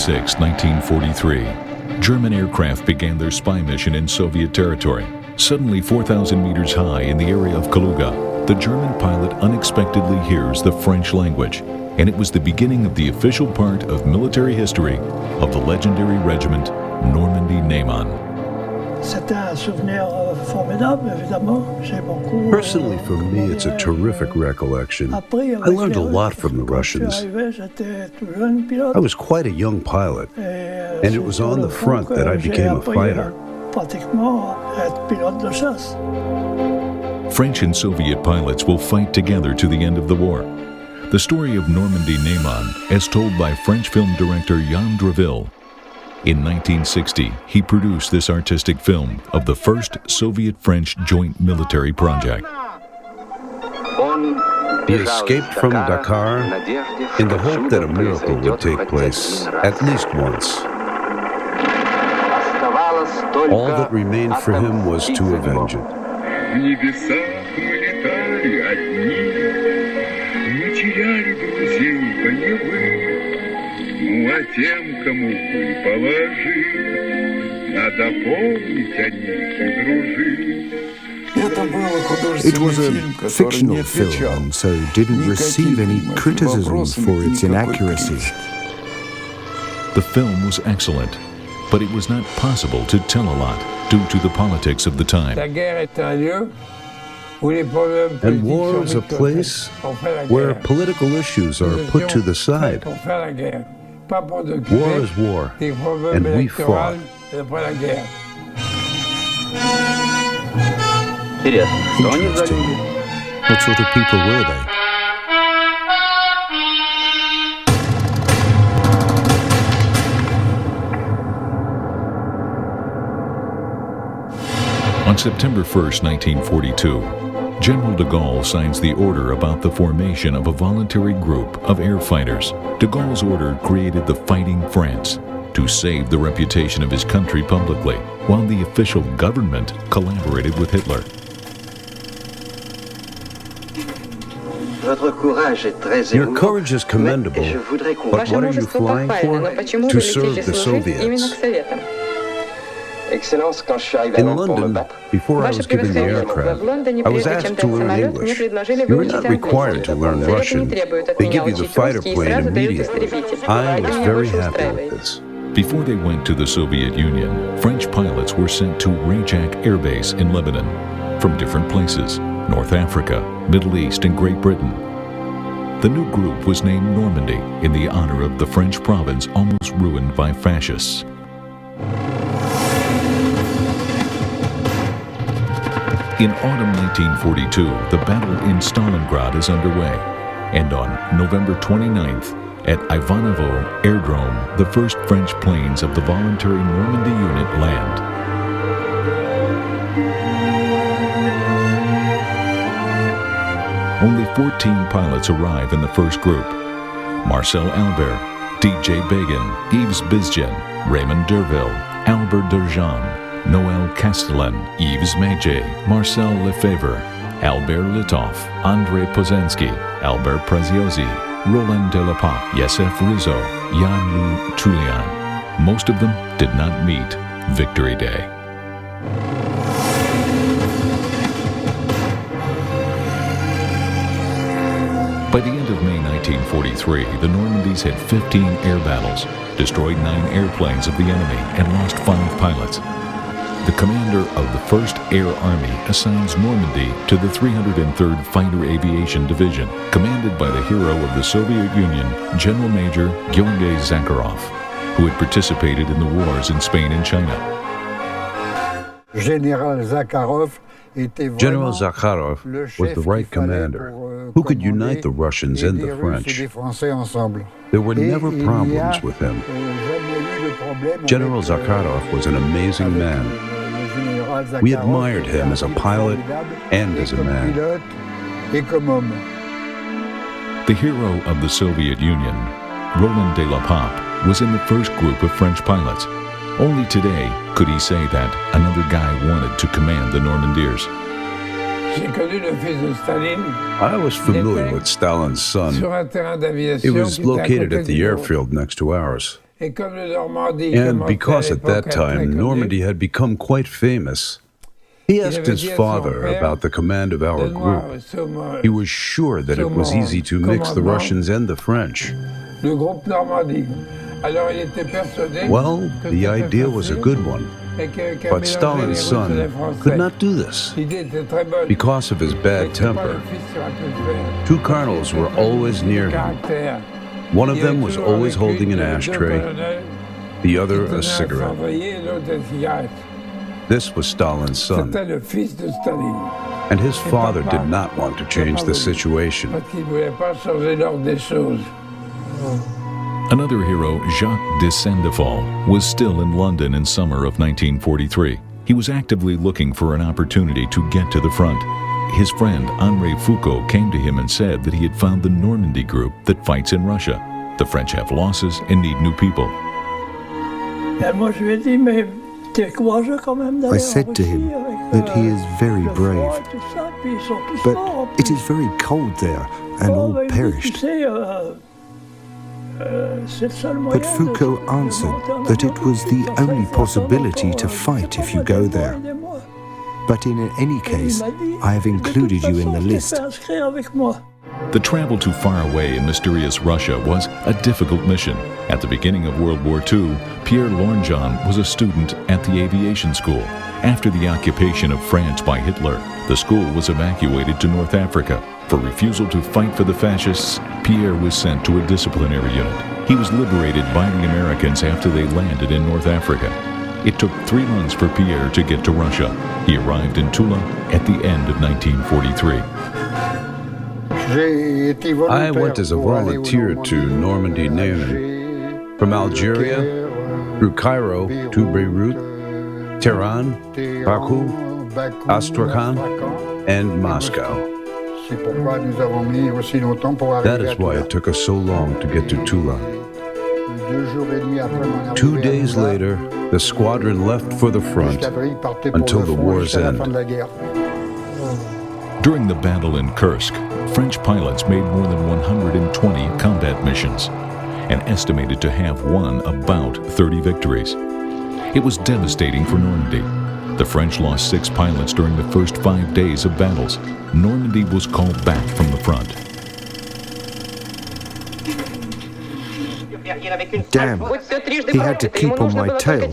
6, 1943, German aircraft began their spy mission in Soviet territory. Suddenly 4,000 meters high in the area of Kaluga, the German pilot unexpectedly hears the French language, and it was the beginning of the official part of military history of the legendary regiment Normandy Neman. Personally, for me, it's a terrific recollection. I learned a lot from the Russians. I was quite a young pilot, and it was on the front that I became a fighter. French and Soviet pilots will fight together to the end of the war. The story of Normandy Neman, as told by French film director Jan Dreville. In 1960, he produced this artistic film of the first Soviet-French joint military project. He escaped from Dakar in the hope that a miracle would take place at least once. All that remained for him was to avenge it. It was a fictional film, so didn't receive any criticism for its inaccuracy. The film was excellent, but it was not possible to tell a lot due to the politics of the time. And war is a place where political issues are put to the side. War is war, and we fought. Interesting. What sort of people were they? On September 1st, 1942, General de Gaulle signs the order about the formation of a voluntary group of air fighters. De Gaulle's order created the Fighting France to save the reputation of his country publicly, while the official government collaborated with Hitler. Your courage is commendable, but what are you flying for? To serve the Soviets. In London, before I was given the aircraft, I was asked to learn English. You are not required to learn Russian. They give you the fighter plane immediately. I was very happy with this. Before they went to the Soviet Union, French pilots were sent to Rajak Air Base in Lebanon from different places, North Africa, Middle East, and Great Britain. The new group was named Normandy in the honor of the French province almost ruined by fascists. In autumn 1942, the battle in Stalingrad is underway, and on November 29th, at Ivanovo Aerodrome, the first French planes of the voluntary Normandy unit land. Only 14 pilots arrive in the first group. Marcel Albert, DJ Begin, Yves Bizgen, Raymond Derville, Albert Derjean, Noël Castellan, Yves Maget, Marcel Lefebvre, Albert Litoff, André Pozenski, Albert Preziosi, Roland Delapape, Yesef Rizzo, Jan-Lou Trulian. Most of them did not meet Victory Day. By the end of May 1943, the Normandies had 15 air battles, destroyed 9 airplanes of the enemy, and lost 5 pilots. The commander of the 1st Air Army assigns Normandy to the 303rd Fighter Aviation Division, commanded by the hero of the Soviet Union, General Major Georgy Zakharov, who had participated in the wars in Spain and China. General Zakharov was the right commander, who could unite the Russians and the French. There were never problems with him. General Zakharov was an amazing man. We admired him as a pilot and as a man. The hero of the Soviet Union, Roland Delapape, was in the first group of French pilots. Only today could he say that another guy wanted to command the Normandiers. I was familiar with Stalin's son. It was located at the airfield next to ours. And because at that time Normandy had become quite famous, he asked his father about the command of our group. He was sure that it was easy to mix the Russians and the French. Well, the idea was a good one, but Stalin's son could not do this. Because of his bad temper, two colonels were always near him. One of them was always holding an ashtray, the other a cigarette. This was Stalin's son, and his father did not want to change the situation. Another hero, Jacques de Sandoval, was still in London in summer of 1943. He was actively looking for an opportunity to get to the front. His friend Henri Foucault came to him and said that he had found the Normandy group that fights in Russia. The French have losses and need new people. I said to him that he is very brave, but it is very cold there and all perished. But Foucault answered that it was the only possibility to fight if you go there. But in any case, I have included you in the list. The travel to faraway and mysterious Russia was a difficult mission. At the beginning of World War II, Pierre Lornjon was a student at the aviation school. After the occupation of France by Hitler, the school was evacuated to North Africa. For refusal to fight for the fascists, Pierre was sent to a disciplinary unit. He was liberated by the Americans after they landed in North Africa. It took 3 months for Pierre to get to Russia. He arrived in Tula at the end of 1943. I went as a volunteer to Normandy Neman, from Algeria, through Cairo to Beirut, Tehran, Baku, Astrakhan, and Moscow. That is why it took us so long to get to Tula. 2 days later, the squadron left for the front until the war's end. During the battle in Kursk, French pilots made more than 120 combat missions and estimated to have won about 30 victories. It was devastating for Normandy. The French lost 6 pilots during the first 5 days of battles. Normandy was called back from the front. Damn, he had to keep on my tail.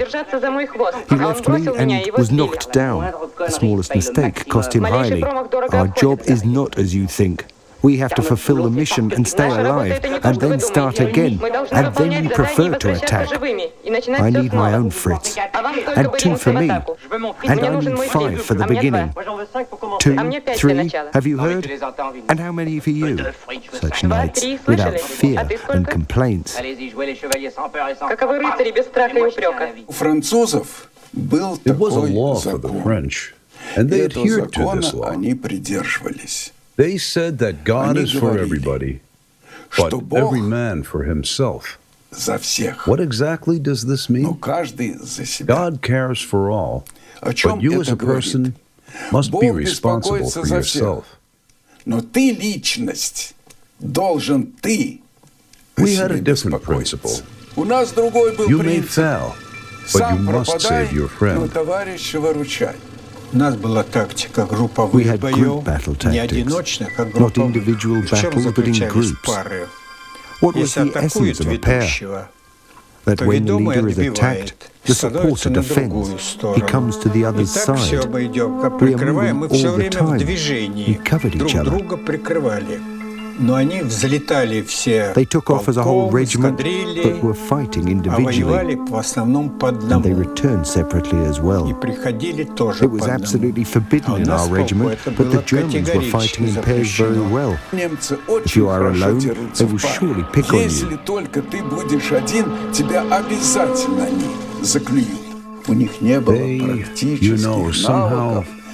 He left me and was knocked down. The smallest mistake cost him highly. Our job is not as you think. We have to fulfill the mission and stay alive, and then start again, and then we prefer to attack. I need my own Fritz, and 2 for me, and I need 5 for the beginning. 2, 3, have you heard? And how many for you? Such nights, without fear and complaints. It was a law for the French, and they adhered to this law. They said that God is for everybody, but every man for himself. What exactly does this mean? God cares for all, but you as a person must be responsible for yourself. We had a different principle. You may fail, but you must save your friend. We had group battle tactics, not individual battles, but in groups. What was the essence of a pair? That when the leader is attacked, the supporter defends. He comes to the other's side. We are moving all the time. We covered each other. They took off as a whole regiment, but were fighting individually, and they returned separately as well. It was absolutely forbidden in our regiment, but the Germans were fighting in pairs very well. If you are alone, they will surely pick on you.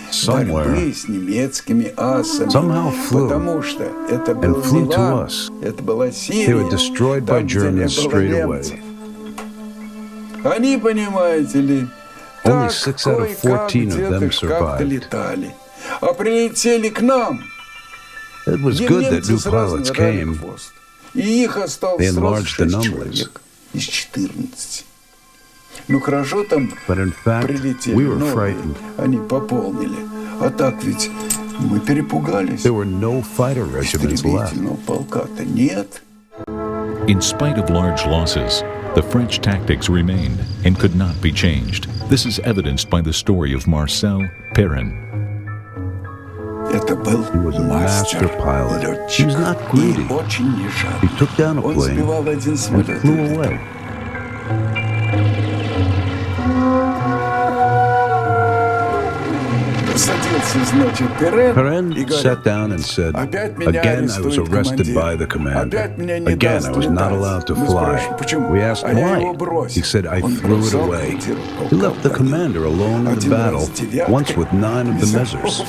Somehow flew to us. They were destroyed by Germans straight away. Only 6 out of 14 of them survived. It was good that new pilots came. They enlarged the numbers. But in fact, we were frightened. There were no fighter regiments left. In spite of large losses, the French tactics remained and could not be changed. This is evidenced by the story of Marcel Perrin. He was a master pilot. He was not greedy. He took down a plane and flew away. Perrin sat down and said, "Again, I was arrested by the commander. Again, I was not allowed to fly." We asked why. He said, "I threw it away." He left the commander alone in the battle, once with 9 of the measures.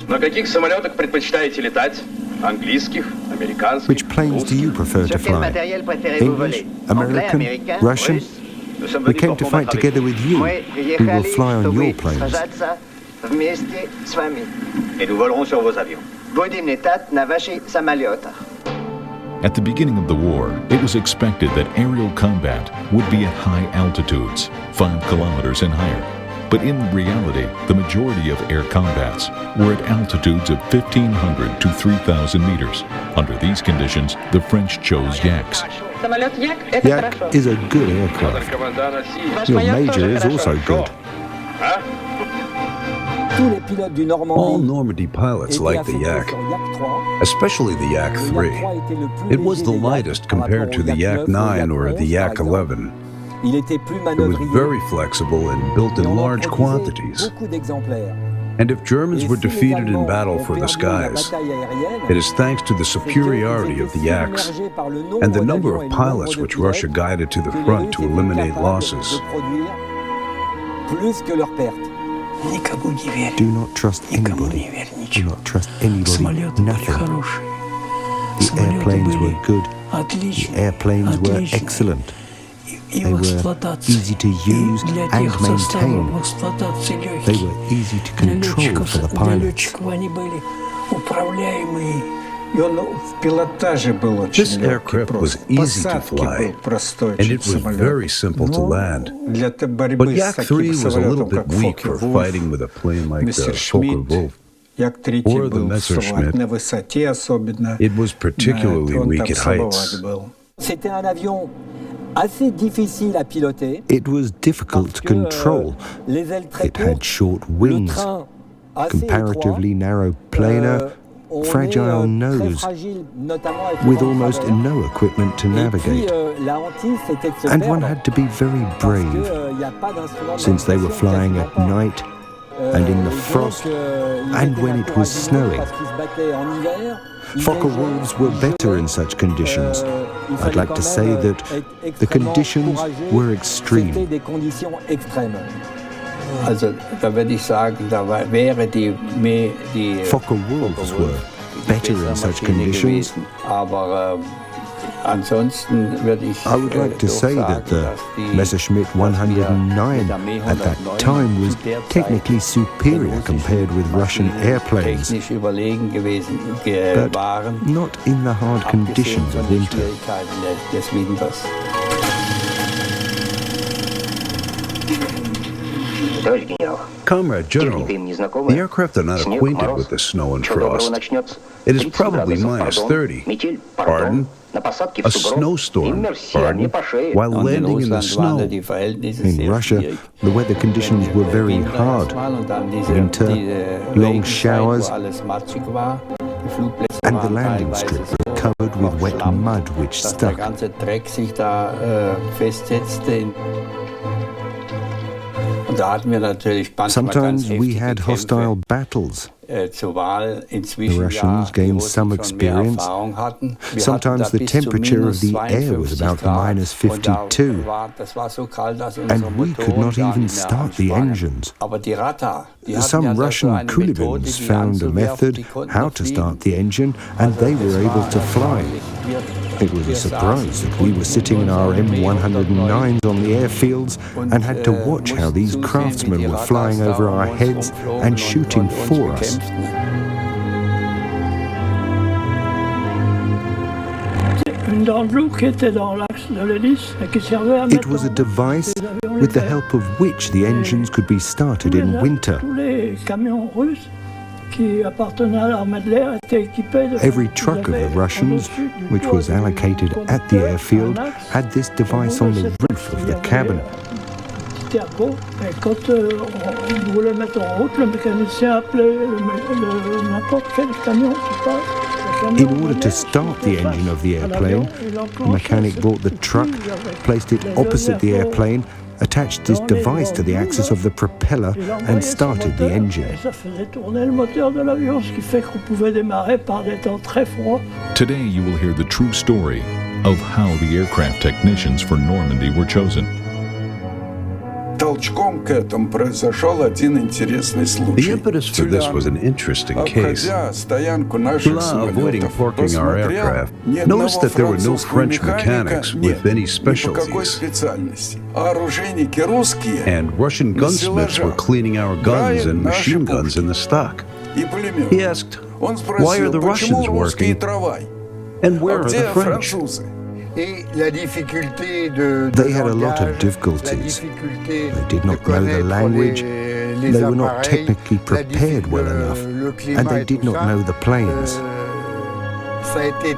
На каких самолетах предпочитаете летать? Английских, американских? Which planes do you prefer to fly? English, American, Russian? We came to fight together with you. We will fly on your planes. Et nous volerons sur vos avions. At the beginning of the war, it was expected that aerial combat would be at high altitudes, 5 kilometers and higher. But in reality, the majority of air combats were at altitudes of 1,500 to 3,000 meters. Under these conditions, the French chose Yaks. Yak is a good aircraft. Your major is also good. All Normandy pilots liked the Yak, especially the Yak 3. It was the lightest compared to the Yak 9 or the Yak 11. It was very flexible and built in large quantities. And if Germans were defeated in battle for the skies, it is thanks to the superiority of the Yaks and the number of pilots which Russia guided to the front to eliminate losses. Do not trust anybody. Do not trust anybody. Nothing. The airplanes were good. The airplanes were excellent. They were easy to use and maintain. They were easy to control for the pilots. This aircraft was easy to fly, and it was very simple to land. But Yak 3 was a little bit weak for fighting with a plane like the Focke-Wulf or the Messerschmitt. It was particularly weak at heights. It was difficult to control. It had short wings, comparatively narrow planar, fragile nose, with almost no equipment to navigate. And one had to be very brave, since they were flying at night and in the frost and when it was snowing. Focke-Wulfs were better in such conditions. I'd like to say that the conditions were extreme. Focke-Wulfs were better in such conditions. I would like to say that the Messerschmitt 109 at that time was technically superior compared with Russian airplanes, but not in the hard conditions of winter. Comrade General, the aircraft are not acquainted with the snow and frost. It is probably minus 30. Pardon? A snowstorm, pardon, while landing in the snow. In Russia, the weather conditions were very hard. Winter, long showers, and the landing strip was covered with wet mud which stuck. Sometimes we had hostile battles. The Russians gained some experience. Sometimes the temperature of the air was about minus 52, and we could not even start the engines. Some Russian Kulibins found a method how to start the engine, and they were able to fly. It was a surprise that we were sitting in our M109s on the airfields and had to watch how these craftsmen were flying over our heads and shooting for us. It was a device with the help of which the engines could be started in winter. Every truck of the Russians, which was allocated at the airfield, had this device on the roof of the cabin. In order to start the engine of the airplane, the mechanic brought the truck, placed it opposite the airplane, attached this device to the axis of the propeller and started the engine. Today you will hear the true story of how the aircraft technicians for Normandy were chosen. The impetus for this was an interesting case. Tula, avoiding parking our aircraft, noticed that there were no French mechanics with any specialties, and Russian gunsmiths were cleaning our guns and machine guns in the stock. He asked, "Why are the Russians working, and where are the French?" They had a lot of difficulties. They did not know the language, they were not technically prepared well enough, and they did not know the planes.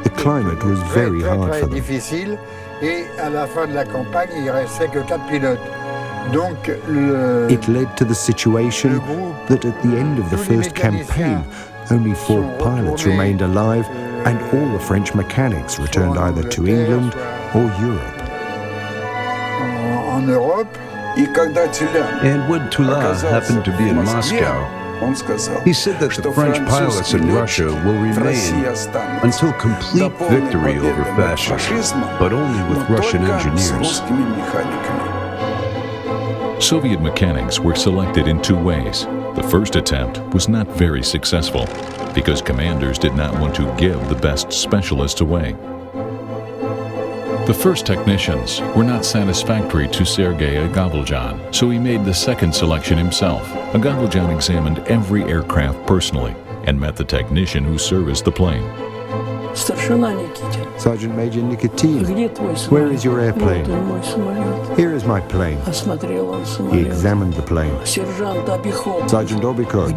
The climate was very hard for them. It led to the situation that at the end of the first campaign, only 4 pilots remained alive, and all the French mechanics returned either to England or Europe. And when Tula happened to be in Moscow, he said that the French pilots in Russia will remain until complete victory over fascism, but only with Russian engineers. Soviet mechanics were selected in 2 ways. The first attempt was not very successful because commanders did not want to give the best specialists away. The first technicians were not satisfactory to Sergei Agavaljan, so he made the second selection himself. Agavaljan examined every aircraft personally and met the technician who serviced the plane. Sergeant Major Nikitin, where is your airplane? Here is my plane. He examined the plane. Sergeant Obikov,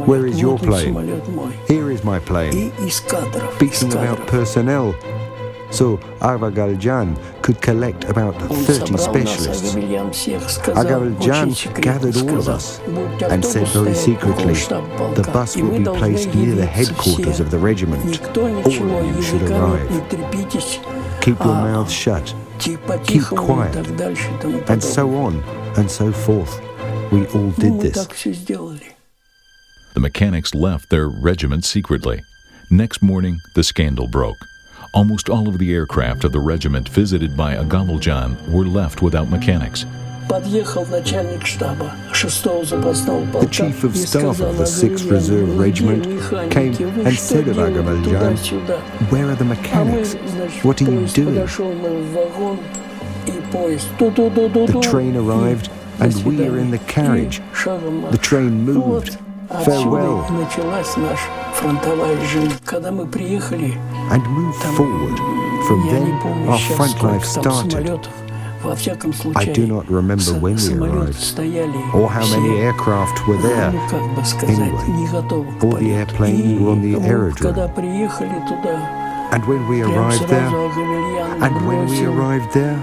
where is your plane? Here is my plane. Speaking about personnel, so Agavaljan could collect about 30 specialists. Agavaljan gathered all of us and said very secretly, the bus will be placed near the headquarters of the regiment. All of you should arrive. Keep your mouths shut. Keep quiet. And so on and so forth. We all did this. The mechanics left their regiment secretly. Next morning, the scandal broke. Almost all of the aircraft of the regiment visited by Agavaljan were left without mechanics. The chief of staff of the 6th Reserve Regiment came and said of Agavaljan, "Where are the mechanics? What are you doing?" The train arrived and we are in the carriage. The train moved. Farewell. And moved forward. From then, our front life started. I do not remember when we arrived, or how many aircraft were there. Anyway, all the airplanes were on the aerodrome. And when we arrived there,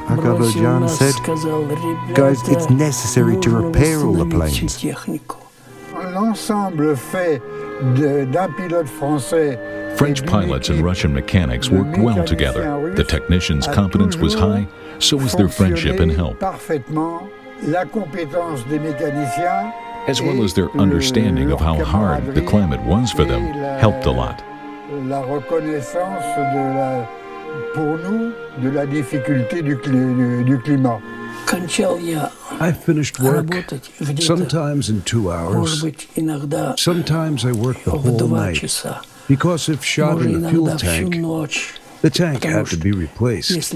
Agavaljan said, "Guys, it's necessary to repair all the planes." French pilots and Russian mechanics worked well together. The technicians' competence was high, so was their friendship and help, as well as their understanding of how hard the climate was for them helped a lot. I finished work sometimes in 2 hours, sometimes I worked the whole night, because if shot in the fuel tank, the tank had to be replaced.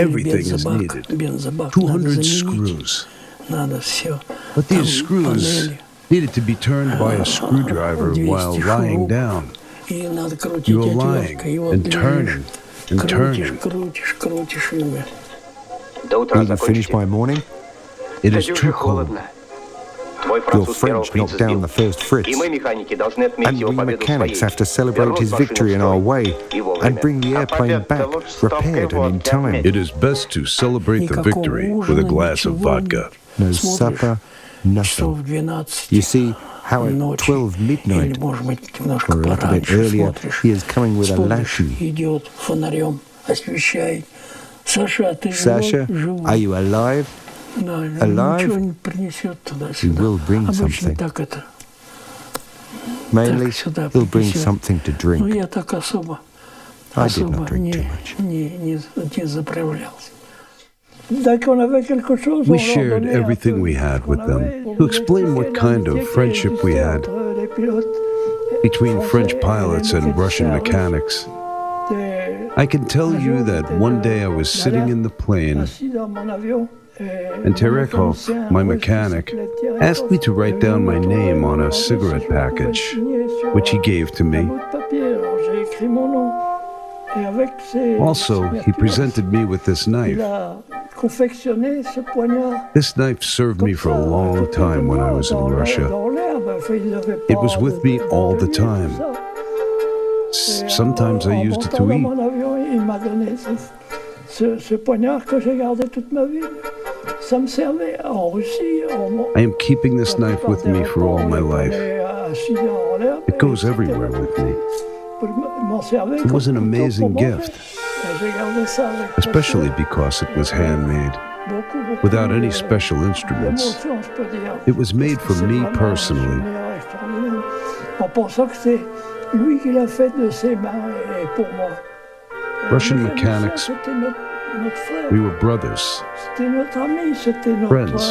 Everything is needed, 200 screws. But these screws needed to be turned by a screwdriver while lying down. You are lying and turning and turning. Will you finish by morning? It is too cold. Your French knocked down the first Fritz, and we mechanics have to celebrate his victory in our way and bring the airplane back, repaired and in time. It is best to celebrate the victory with a glass of vodka. No supper, nothing. You see how at 12 midnight, or a little bit earlier, he is coming with a lackey. Sasha, are you alive? Alive? He will bring something. Mainly, he'll bring something to drink. I did not drink too much. We shared everything we had with them to explain what kind of friendship we had between French pilots and Russian mechanics. I can tell you that one day I was sitting in the plane and Terekhov, my mechanic, asked me to write down my name on a cigarette package, which he gave to me. Also, he presented me with this knife. This knife served me for a long time when I was in Russia. It was with me all the time. Sometimes I used it to eat. I am keeping this knife with me for all my life. It goes everywhere with me. It was an amazing gift, especially because it was handmade, without any special instruments. It was made for me personally. Russian mechanics, we were brothers, friends,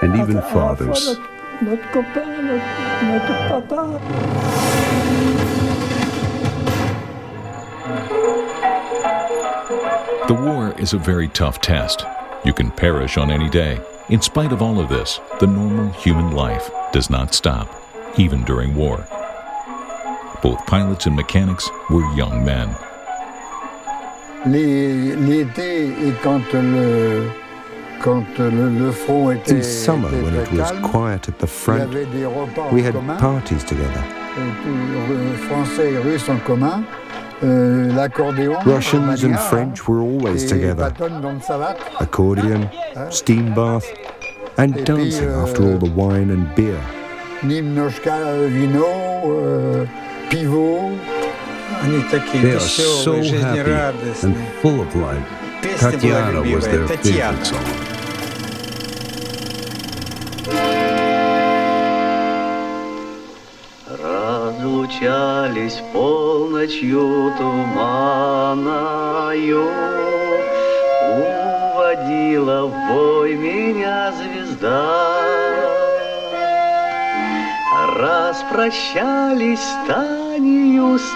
and even fathers. The war is a very tough test. You can perish on any day. In spite of all of this, the normal human life does not stop, even during war. Both pilots and mechanics were young men. In summer, when it was quiet at the front, we had parties together. Russians and French were always together. Accordion, steam bath, and dancing after all the wine and beer. They are so happy and full of life. Tatiana was their favorite song. Разлучались полночью туманною, уводила в бой меня звезда. Распрощались с Танею, с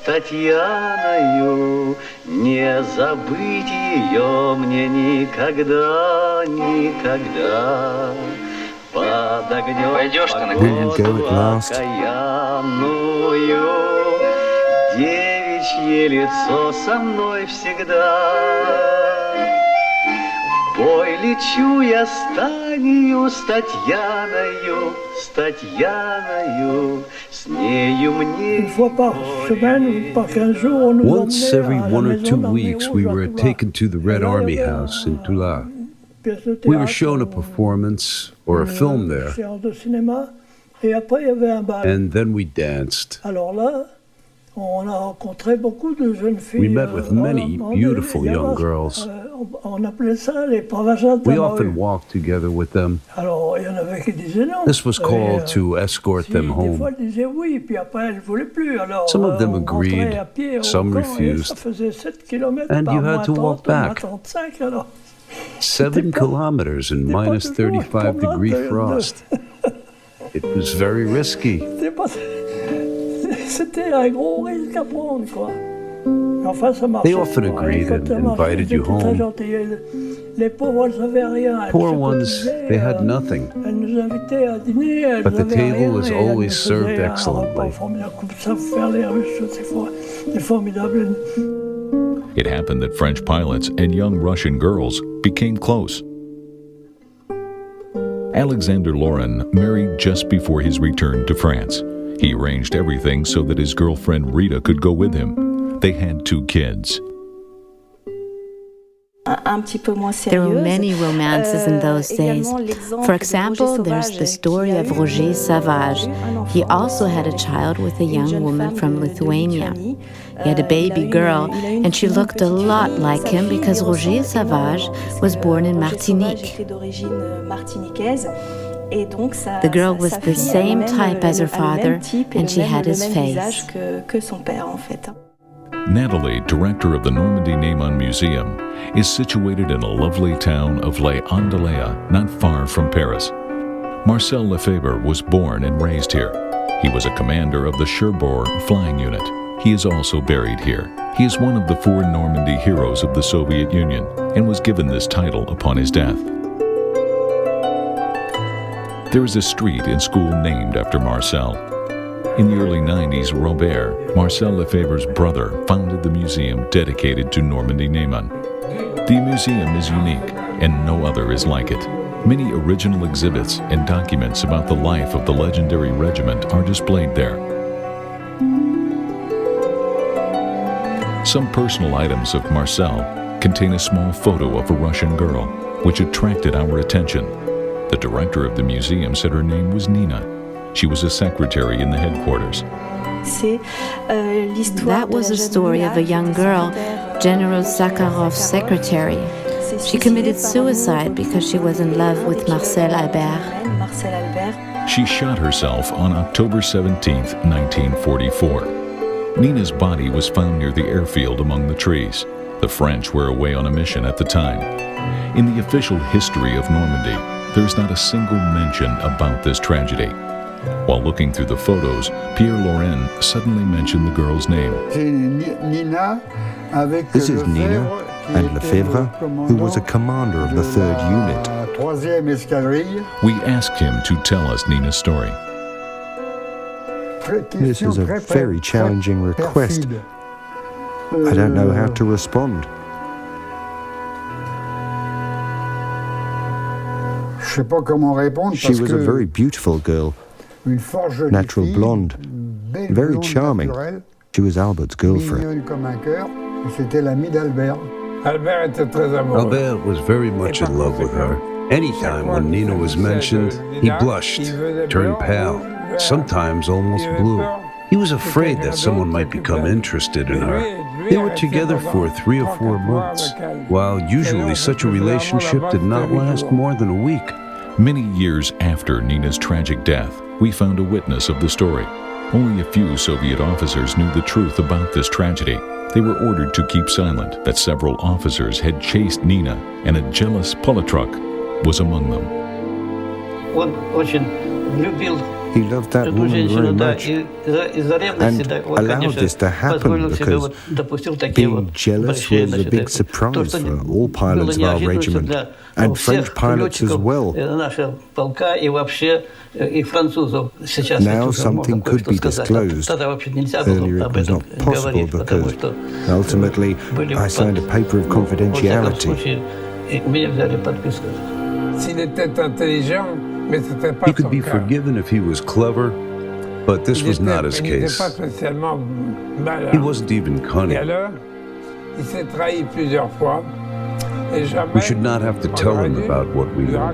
Татьяною, не забыть ее мне никогда, никогда. Под огнем погоду окаянную, девичье лицо со мной всегда. В бой лечу я с Танею, с Татьяною, с нею мне. Once every 1 or 2 weeks, we were taken to the Red Army House in Tula. We were shown a performance or a film there, and then we danced. We met with many beautiful young girls. We often walked together with them. This was called to escort them home. Some of them agreed, some refused, and you had to walk back. 7 kilometers in minus 35-degree frost. It was very risky. They often agreed and invited you home. Poor ones, they had nothing. But the table was always served excellently. It happened that French pilots and young Russian girls became close. Alexander Lauren married just before his return to France. He arranged everything so that his girlfriend Rita could go with him. They had 2 kids. There were many romances in those days. For example, there's the story of Roger Savage. He also had a child with a young woman from Lithuania. He had a baby girl, and she looked a lot like him because Roger Savage was born in Martinique. The girl was the same type as her father, and she had his face. Natalie, director of the Normandy Neman Museum, is situated in the lovely town of Les Andelais, not far from Paris. Marcel Lefebvre was born and raised here. He was a commander of the Cherbourg flying unit. He is also buried here. He is one of the 4 Normandy heroes of the Soviet Union and was given this title upon his death. There is a street and school named after Marcel. In the early 90s, Robert, Marcel Lefebvre's brother, founded the museum dedicated to Normandy Neman. The museum is unique, and no other is like it. Many original exhibits and documents about the life of the legendary regiment are displayed there. Some personal items of Marcel contain a small photo of a Russian girl, which attracted our attention. The director of the museum said her name was Nina. She was a secretary in the headquarters. That was a story of a young girl, General Sakharov's secretary. She committed suicide because she was in love with Marcel Albert. She shot herself on October 17, 1944. Nina's body was found near the airfield among the trees. The French were away on a mission at the time. In the official history of Normandy, there is not a single mention about this tragedy. While looking through the photos, Pierre Laurent suddenly mentioned the girl's name. This is Nina and Lefebvre, who was a commander of the 3rd Unit. We asked him to tell us Nina's story. This is a very challenging request. I don't know how to respond. She was a very beautiful girl, natural blonde, very charming. She was Albert's girlfriend. Albert was very much in love with her. Anytime when Nina was mentioned, he blushed, turned pale, sometimes almost blue. He was afraid that someone might become interested in her. They were together for 3 or 4 months, while usually such a relationship did not last more than a week. Many years after Nina's tragic death, we found a witness of the story. Only a few Soviet officers knew the truth about this tragedy. They were ordered to keep silent that several officers had chased Nina, and a jealous Politruk was among them. He loved that woman very much and allowed this to happen because being jealous was a big surprise for all pilots of our regiment and French pilots as well. Now something could be disclosed. Earlier it was not possible because ultimately I signed a paper of confidentiality. He could be forgiven if he was clever, but this was not his case. He wasn't even cunning. We should not have to tell him about what we know.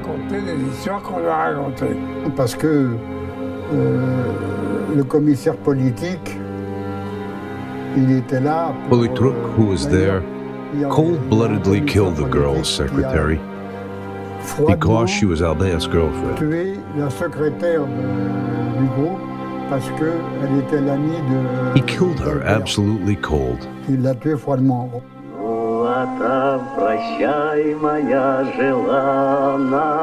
Politruk, who was there, cold-bloodedly killed the girl's secretary because she was Albert's girlfriend. He killed her absolutely cold. Прощай, моя желанная,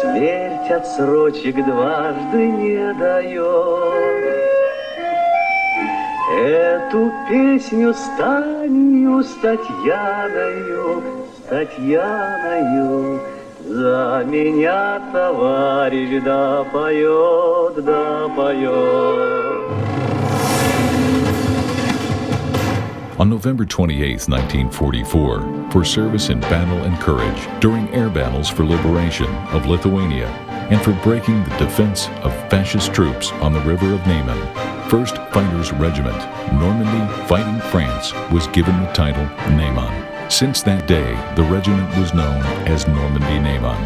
смерть отсрочек дважды не дает. Эту песню станью с Татьяною, за меня товарищ да поет, да поет. On November 28, 1944, for service in battle and courage during air battles for liberation of Lithuania and for breaking the defense of fascist troops on the river of Neman, 1st Fighters Regiment, Normandy fighting France, was given the title Neman. Since that day, the regiment was known as Normandy Neman.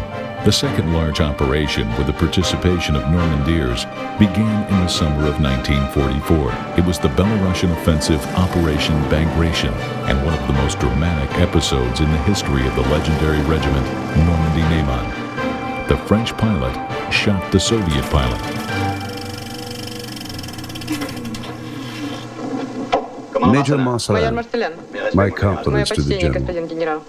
The second large operation with the participation of Normandiers began in the summer of 1944. It was the Belarusian offensive Operation Bagration and one of the most dramatic episodes in the history of the legendary regiment Normandy Neman. The French pilot shot the Soviet pilot. Major Marcelin, my compliments to the general.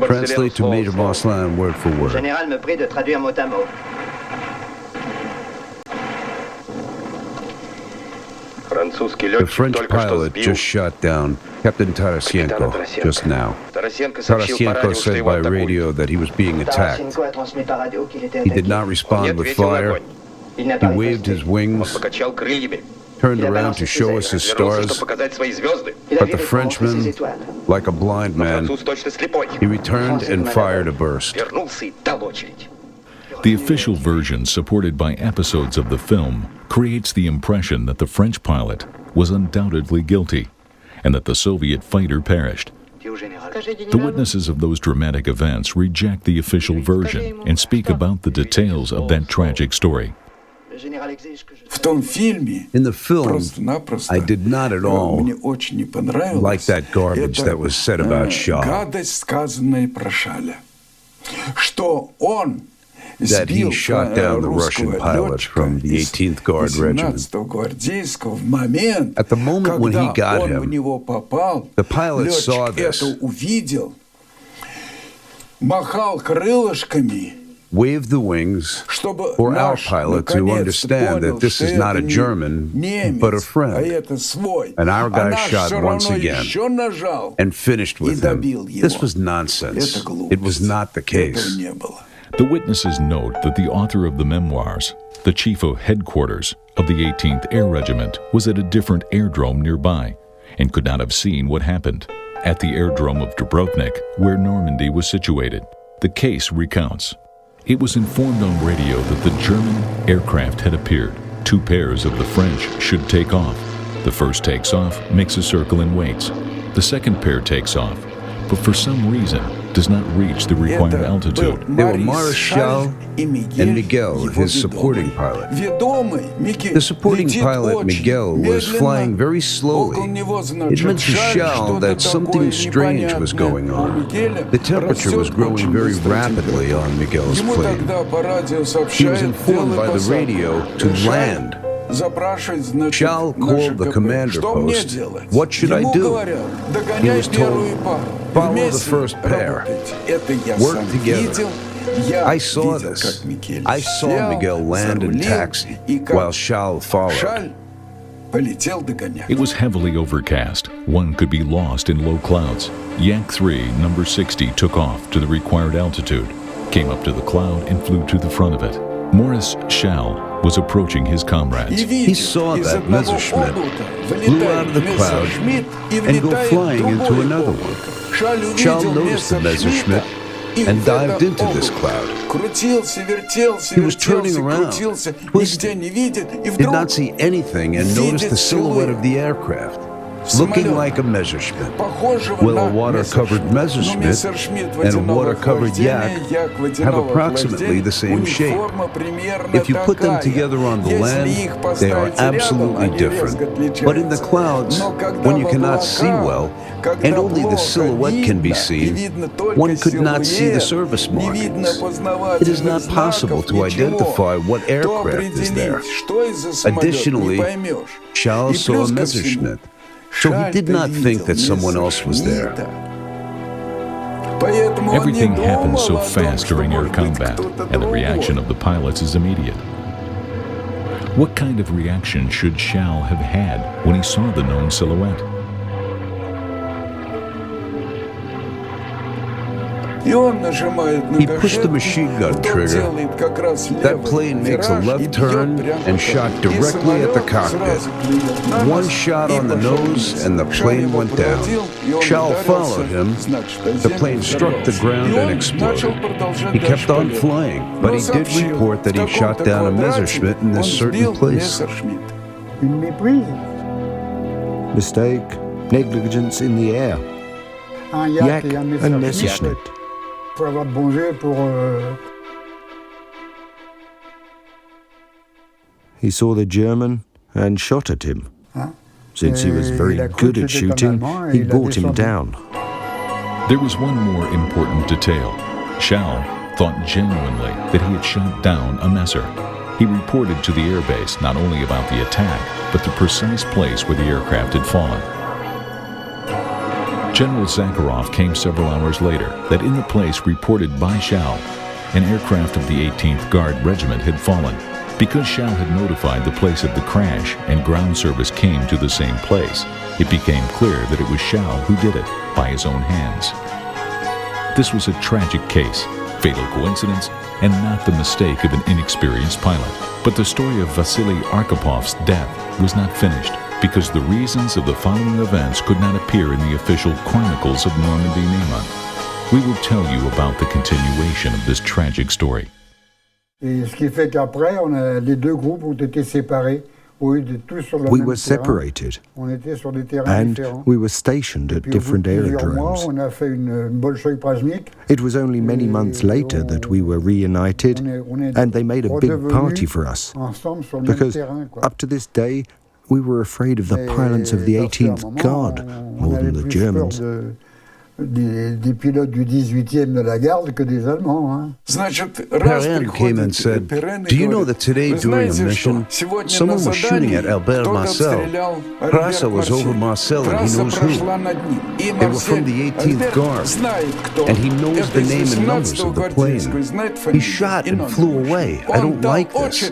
Translate to Major Marcelin word for word. Général me prie de traduire mot à mot. The French pilot just shot down Captain Tarasienko just now. Tarasienko said by radio that he was being attacked. He did not respond with fire. He waved his wings, turned around to show us his stars, but the Frenchman, like a blind man, he returned and fired a burst. The official version, supported by episodes of the film, creates the impression that the French pilot was undoubtedly guilty and that the Soviet fighter perished. The witnesses of those dramatic events reject the official version and speak about the details of that tragic story. In the film, I did not at all like that garbage that was said about Shah. That he shot down the Russian pilot from the 18th Guard Regiment. At the moment when he got him, the pilot saw this, waved the wings for our pilot to understand that this is not a German, but a friend. And our guy shot once again and finished with him. This was nonsense. It was not the case. The witnesses note that the author of the memoirs, the chief of headquarters of the 18th Air Regiment, was at a different airdrome nearby and could not have seen what happened at the airdrome of Dubrovnik, where Normandy was situated. The case recounts. It was informed on radio that the German aircraft had appeared. 2 pairs of the French should take off. The first takes off, makes a circle and waits. The second pair takes off, but for some reason does not reach the required altitude. They were Marechal and Miguel, his supporting pilot. The supporting pilot, Miguel, was flying very slowly. It meant to Shal that something strange was going on. The temperature was growing very rapidly on Miguel's plane. He was informed by the radio to land. Shal called the commander post. What should I do? He was told, follow the first pair. Work together. I saw this. I saw Miguel land and taxi while Shal followed. It was heavily overcast. One could be lost in low clouds. Yak 3, number 60, took off to the required altitude, came up to the cloud and flew to the front of it. Maurice Shal was approaching his comrades. He saw that Messerschmitt flew out of the cloud and go flying into another one. Shal noticed the Messerschmitt and dived into this cloud. He was turning around, twisting, did not see anything, and noticed the silhouette of the aircraft, looking like a Messerschmitt. Well, a water-covered Messerschmitt and a water-covered Yak have approximately the same shape. If you put them together on the land, they are absolutely different. But in the clouds, when you cannot see well, and only the silhouette can be seen, one could not see the service markings. It is not possible to identify what aircraft is there. Additionally, Shal saw a Messerschmitt, so he did not think that someone else was there. Everything happens so fast during air combat, and the reaction of the pilots is immediate. What kind of reaction should Shal have had when he saw the known silhouette? He pushed the machine gun trigger. That plane makes a left turn and shot directly at the cockpit. One shot on the nose and the plane went down. Shal followed him. The plane struck the ground and exploded. He kept on flying, but he did report that he shot down a Messerschmitt in this certain place. Mistake, negligence in the air. Yak and Messerschmitt. He saw the German and shot at him. Since he was very good at shooting, he brought him down. There was one more important detail. Shal thought genuinely that he had shot down a Messer. He reported to the airbase not only about the attack, but the precise place where the aircraft had fallen. General Zakharov came several hours later that in the place reported by Shal, an aircraft of the 18th Guard Regiment had fallen. Because Shal had notified the place of the crash and ground service came to the same place, it became clear that it was Shal who did it by his own hands. This was a tragic case, fatal coincidence, and not the mistake of an inexperienced pilot. But the story of Vasily Arkhipov's death was not finished, because the reasons of the following events could not appear in the official chronicles of Normandy Neman. We will tell you about the continuation of this tragic story. We were separated, and we were stationed at different aerodromes. It was only many months later that we were reunited, and they made a big party for us, because up to this day, we were afraid of the pilots of the 18th Guard more than the Germans. Perrin came and said, "Do you know that today during a mission, someone was shooting at Albert Marcel? Prasa was over Marcel and he knows who. They were from the 18th Guard, and he knows the name and numbers of the plane. He shot and flew away. I don't like this."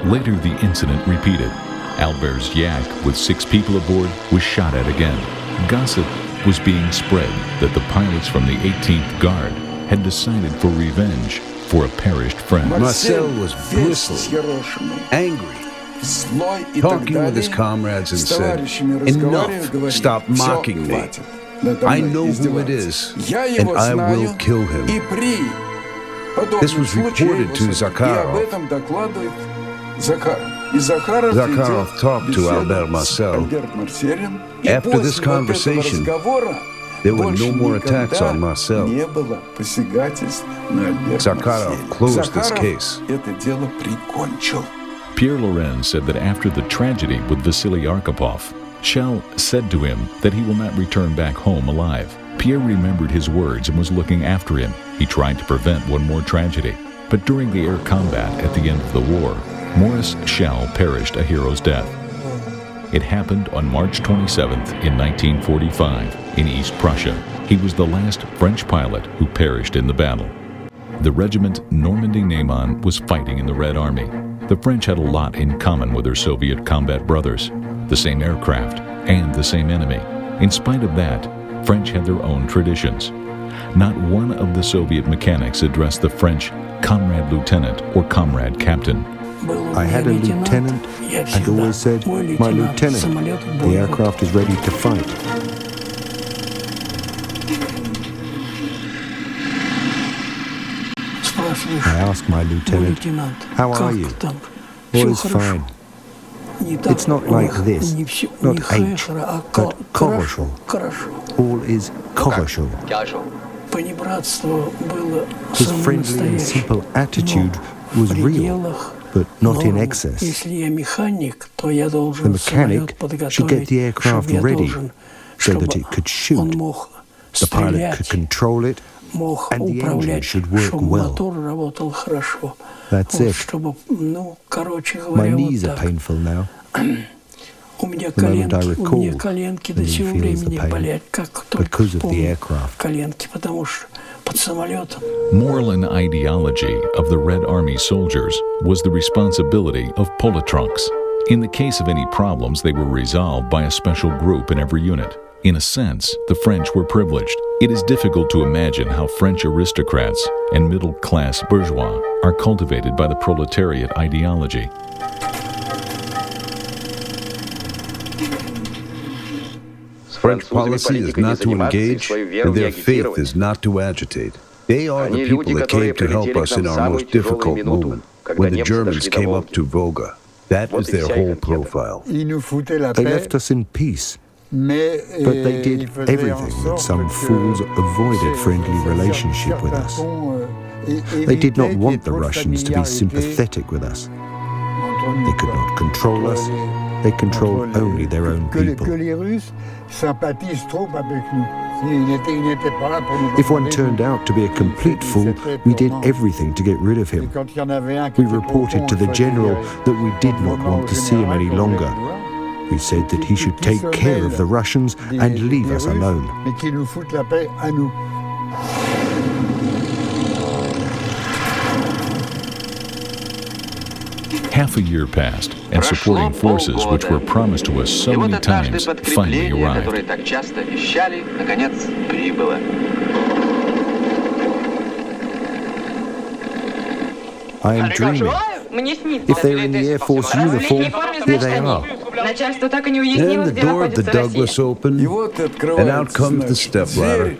Later, the incident repeated. Albert's yak, with 6 people aboard, was shot at again. Gossip was being spread that the pilots from the 18th Guard had decided for revenge for a perished friend. Marcel was bristling, angry, talking with his comrades and said, "Enough, stop mocking me. I know who it is, and I will kill him." This was reported to Zakharov. Zakharov talked to Albert Marcel. After this conversation, there were no more attacks on Marcel. Zakharov closed this case. Pierre Loren said that after the tragedy with Vasily Arkhipov, Shal said to him that he will not return back home alive. Pierre remembered his words and was looking after him. He tried to prevent one more tragedy. But during the air combat at the end of the war, Maurice Shal perished a hero's death. It happened on March 27th in 1945 in East Prussia. He was the last French pilot who perished in the battle. The regiment Normandy Neman was fighting in the Red Army. The French had a lot in common with their Soviet combat brothers, the same aircraft and the same enemy. In spite of that, French had their own traditions. Not one of the Soviet mechanics addressed the French comrade lieutenant or comrade captain. I had a lieutenant and always said, "My lieutenant, the aircraft is ready to fight." I asked my lieutenant, "How are you?" "All is fine. It's not like this, not H, but хорошо. All is хорошо." His friendly and simple attitude was real, but not in excess. The mechanic should get the aircraft ready so that it could shoot. The pilot could control it, and the engine should work well. That's it. My knees are painful now. The moment I recall, the knee feels the pain because of the aircraft. Moral and ideology of the Red Army soldiers was the responsibility of politrunks. In the case of any problems, they were resolved by a special group in every unit. In a sense, the French were privileged. It is difficult to imagine how French aristocrats and middle-class bourgeois are cultivated by the proletariat ideology. French policy is not to engage, and their faith is not to agitate. They are the people that came to help us in our most difficult moment, when the Germans came up to Volga. That is their whole profile. They left us in peace, but they did everything that some fools avoided friendly relationship with us. They did not want the Russians to be sympathetic with us. They could not control us. They controlled only their own people. If one turned out to be a complete fool, we did everything to get rid of him. We reported to the general that we did not want to see him any longer. We said that he should take care of the Russians and leave us alone. Half a year passed, and supporting forces which were promised to us so many times finally arrived. I am dreaming. If they're in the Air Force uniform, here they are. And the door of the Douglas opened, and out comes the stepladder.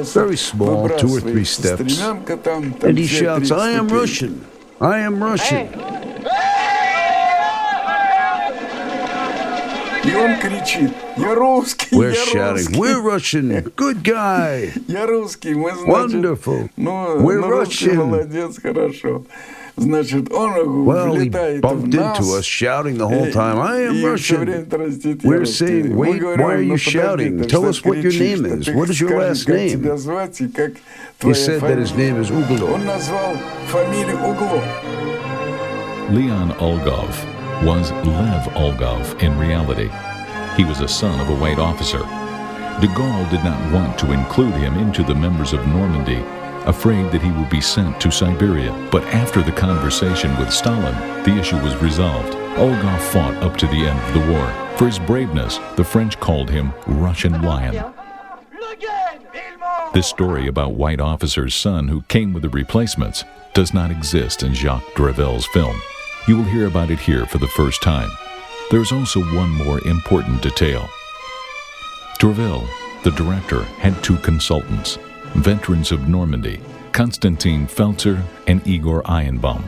Very small, 2 or 3 steps. And he shouts, "I am Russian! I am Russian!" We're shouting, "We're Russian! Good guy! Wonderful! We're Russian!" Well, he bumped into us shouting the whole time, "I am Russian!" We're saying, "Wait, why are you shouting? Tell us what your name is. What is your last name?" He said that his name is Uglov. Leon Ulgov was Lev Ulgov in reality. He was a son of a white officer. De Gaulle did not want to include him into the members of Normandy, afraid that he would be sent to Siberia. But after the conversation with Stalin, the issue was resolved. Ulgov fought up to the end of the war. For his braveness, the French called him Russian Lion. This story about white officer's son who came with the replacements does not exist in Jacques Dravel's film. You will hear about it here for the first time. There is also one more important detail. Dravel, the director, had 2 consultants, veterans of Normandy, Konstantin Feltzer and Igor Eyenbaum.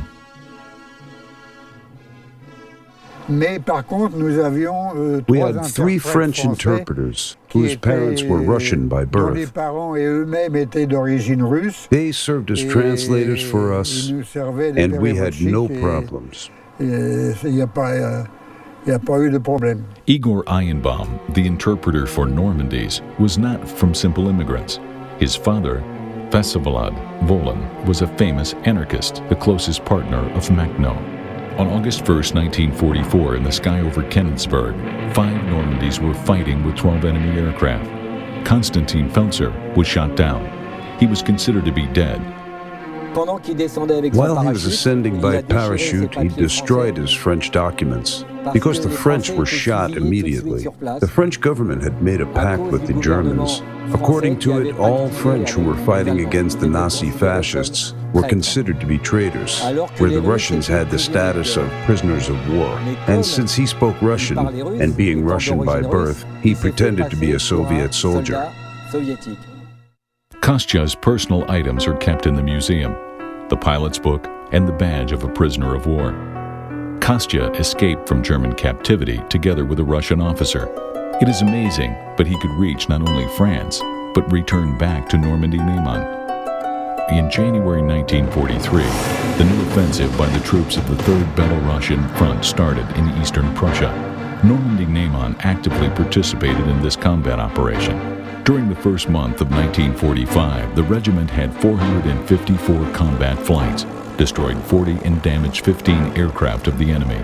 We had 3 French interpreters whose parents were Russian by birth. They served as translators for us, and we had no problems. Igor Eyenbaum, the interpreter for Normandies, was not from simple immigrants. His father, Vsevolod Volin, was a famous anarchist, the closest partner of Makhno. On August 1st, 1944, in the sky over Königsberg, 5 Normandies were fighting with 12 enemy aircraft. Konstantin Feltzer was shot down. He was considered to be dead. While he was ascending by parachute, he destroyed his French documents. Because the French were shot immediately, the French government had made a pact with the Germans. According to it, all French who were fighting against the Nazi fascists were considered to be traitors, where the Russians had the status of prisoners of war. And since he spoke Russian, and being Russian by birth, he pretended to be a Soviet soldier. Kostya's personal items are kept in the museum, the pilot's book, and the badge of a prisoner of war. Kostya escaped from German captivity together with a Russian officer. It is amazing, but he could reach not only France, but return back to Normandy Neman. In January 1943, the new offensive by the troops of the 3rd Belarusian Front started in eastern Prussia. Normandy Neman actively participated in this combat operation. During the first month of 1945, the regiment had 454 combat flights, destroyed 40 and damaged 15 aircraft of the enemy.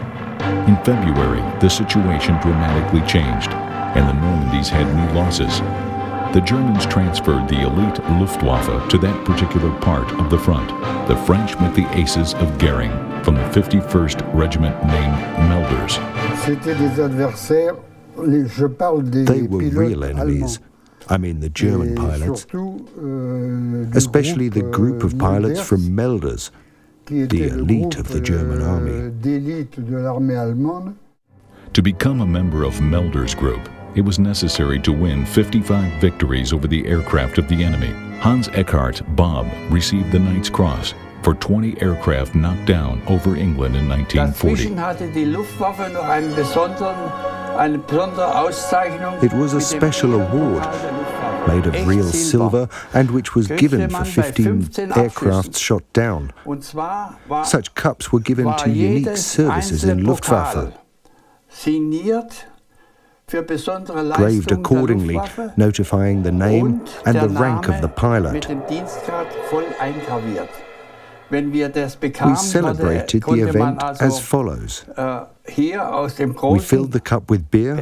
In February, the situation dramatically changed, and the Normandies had new losses. The Germans transferred the elite Luftwaffe to that particular part of the front. The French met the aces of Goering from the 51st Regiment named Melders. They were real enemies. I mean the German pilots, especially the group of pilots from Melders, the elite of the German army. To become a member of Melders Group, it was necessary to win 55 victories over the aircraft of the enemy. Hans Eckhart, Bob, received the Knight's Cross for 20 aircraft knocked down over England in 1940. It was a special award made of real silver and which was given for 15 aircraft shot down. Such cups were given to unique services in Luftwaffe, graved accordingly, notifying the name and the rank of the pilot. We celebrated the event as follows. We filled the cup with beer,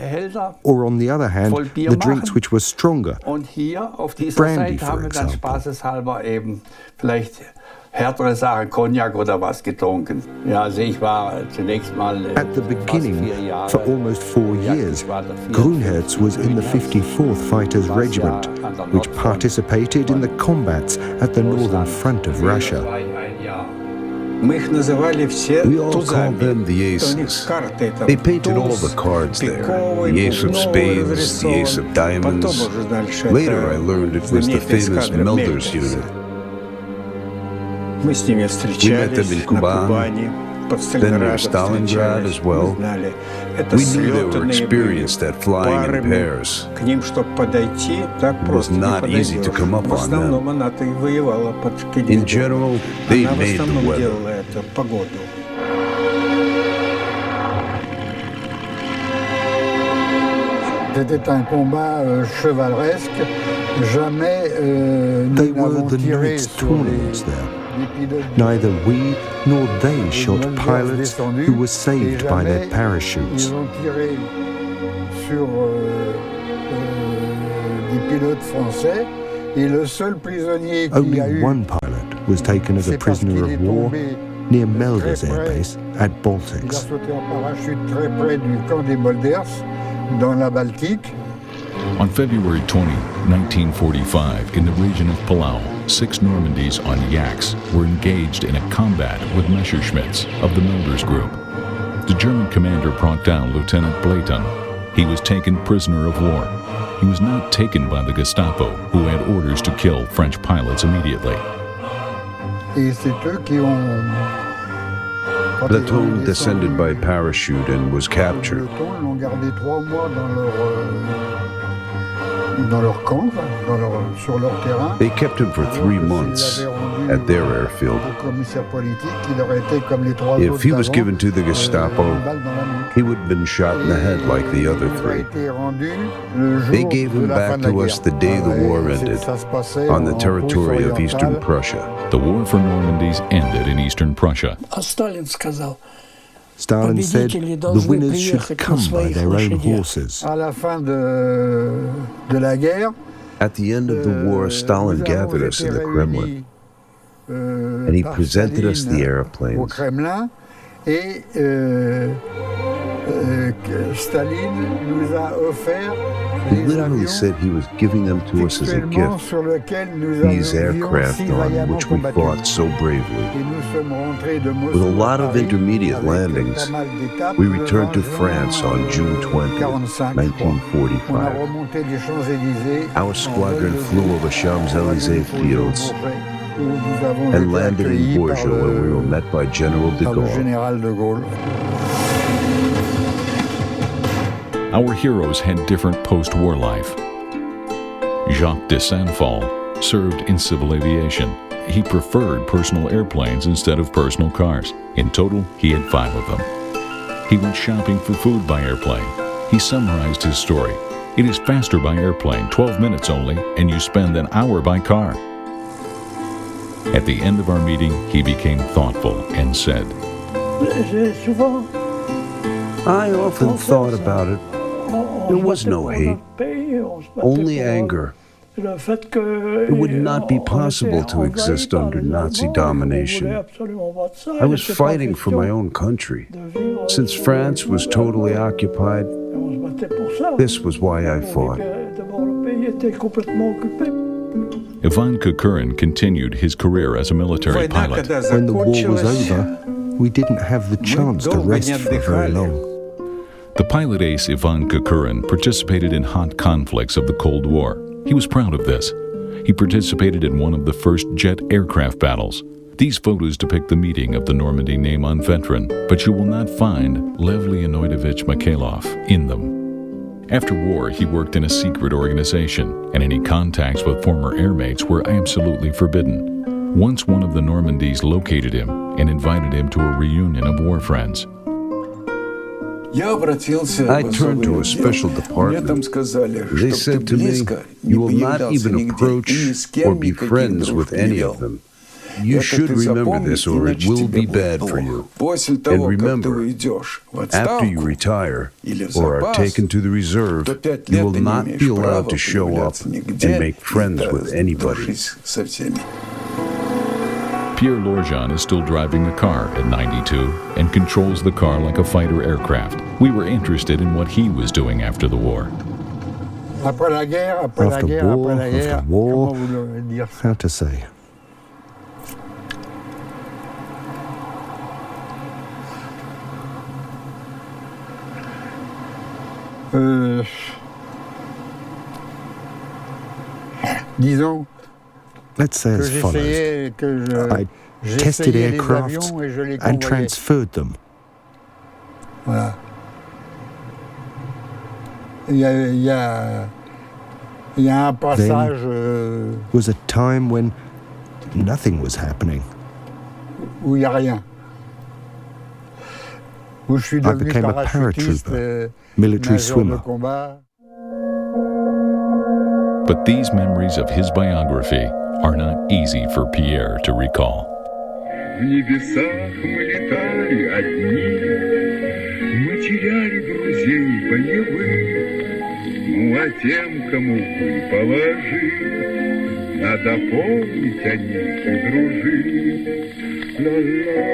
or on the other hand, the drinks which were stronger, brandy, for example. härtere Sachen, Cognac oder was getrunken. Ja, also ich war zunächst mal at the beginning, for almost 4 years, Grunherz was in the 54th Fighters Regiment, which participated in the combats at the northern front of Russia. We all called them the Aces. They painted all the cards there. The Ace of Spades, the Ace of Diamonds. Later I learned it was the famous Melders unit. We met them in Kuban, then near Stalingrad as well. We knew they were experienced at flying in pairs. It was not easy to come up on them. In general, they made the weather. C'était un combat chevaleresque. Jamais they were the Knights' tournaments there. Neither we nor they shot pilots who were saved by their parachutes. Only one pilot was taken as a prisoner of war near Melders Air Base at Baltics. On February 20, 1945, in the region of Palau, 6 Normandies on yaks were engaged in a combat with Messerschmitts of the Melders Group. The German commander brought down Lieutenant Blayton. He was taken prisoner of war. He was not taken by the Gestapo, who had orders to kill French pilots immediately. Blayton descended by parachute and was captured. They kept him for 3 months at their airfield. If he was given to the Gestapo, he would have been shot in the head like the other 3. They gave him back to us the day the war ended, on the territory of Eastern Prussia. The war for Normandies ended in Eastern Prussia. Stalin said the winners should come by their own horses. At the end of the war, Stalin gathered us in the Kremlin, and he presented us the airplanes. He literally said he was giving them to us as a gift, these aircraft on which we fought so bravely. With a lot of intermediate landings, we returned to France on June 20, 1945. Our squadron flew over Champs-Élysées fields and landed in Bourges, where we were met by General de Gaulle. Our heroes had different post-war life. Jacques de Saint-Phal served in civil aviation. He preferred personal airplanes instead of personal cars. In total, he had 5 of them. He went shopping for food by airplane. He summarized his story. It is faster by airplane, 12 minutes only, and you spend an hour by car. At the end of our meeting, he became thoughtful and said, I often thought about it. There was no hate, only anger. It would not be possible to exist under Nazi domination. I was fighting for my own country. Since France was totally occupied, this was why I fought. Ivan Kukurin continued his career as a military pilot. When the war was over, we didn't have the chance to rest for very long. The pilot ace Ivan Kukurin participated in hot conflicts of the Cold War. He was proud of this. He participated in one of the first jet aircraft battles. These photos depict the meeting of the Normandy Neman veteran, but you will not find Lev Leonidovich Mikhailov in them. After war, he worked in a secret organization, and any contacts with former airmates were absolutely forbidden. Once one of the Normandies located him and invited him to a reunion of war friends. I turned to a special department. They said to me, "You will not even approach or be friends with any of them. You should remember this or it will be bad for you. And remember, after you retire or are taken to the reserve, you will not be allowed to show up and make friends with anybody." Pierre Lorjean is still driving a car at 92 and controls the car like a fighter aircraft. We were interested in what he was doing after the war. After war, how to say? Disons, Let's say as follows. I tested aircrafts and transferred them. Voilà. Il y a un passage. There was a time when nothing was happening. Où il n'y a rien. Où je suis I devenu became a parachutiste, paratrooper, military nageur de swimmer. combat. But these memories of his biography are not easy for Pierre to recall. В небесах мы летали одни, мы теряли друзей боевых. Ну а тем, кому выпало жить, надо помнить о них и дружить. Ла-ла.